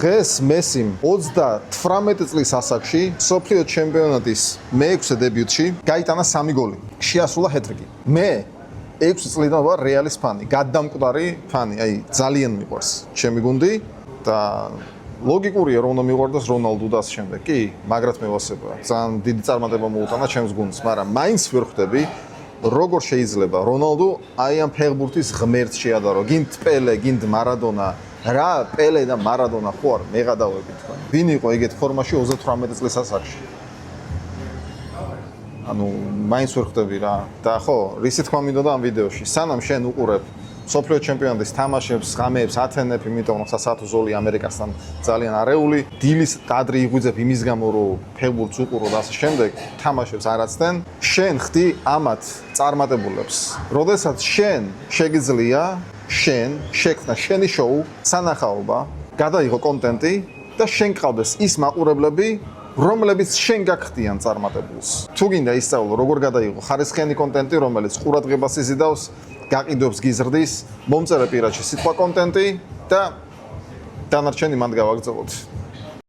დღეს მესიმ 38 წლის ასაკში სოფლიო ჩემპიონატის მე-6 დებიუტში გაიტანა 3 გოლი. შეასრულა ჰეტრიკი. მე 6 წლიდან ვარ რეალის ფანი, გადამკვდარი ფანი, აი ძალიან მიყვარს ჩემი გუნდი და ლოგიკურია რომ უნდა მიყვარდეს რონალდო და ასე შემდეგ. კი, მაგრად მევასება. ძალიან დიდი წარმატება მოუტანა ჩემს გუნდს, მაგრამ მაინც ვერ ხვდები როგორ შეიძლება რონალდო აი ამ ფეხბურთის ღმერთს შეადარო. გინდ პელე, გინდ მარადონა. რა პელე და მარადონა ხო არ მეღადავები თქვენ. ვინ იყო ეგეთ ფორმაში 38 წლის ასაკში? ანუ მაინც ვერ ხვდები რა. და ხო, რისი თქმა მინდოდა ამ ვიდეოში. სანამ შენ უყურებ სოფლიო ჩემპიონატის თამაშებს, ღამეებს ათენებ, იმიტომ რომ სასათო ზოლი ამერიკასთან ძალიან არეული, დილის კადრი იღვიძებ იმის გამო, რომ ფეხბურთს უყურო და ასე შემდეგ, თამაშებს არ აცდენ, შენ ხდი ამათ წარმატებულებს. როდესაც შენ შეგიძლია, შენ შექმნა შენი შოუ, სანახაობა, გადაიღო კონტენტი და შენ გყავდეს ის მაყურებლები, რომლებიც შენ გაგხდიან წარმატებულს. თუ გინდა ისწავლო, როგორ გადაიღო ხარისხიანი კონტენტი, რომელიც ყურადღებას იზიდავს, გაყიდვებს გიზრდის, მომწერე პირადში სიტყვა კონტენტი და დანარჩენი მანდ გავაგრძელოთ.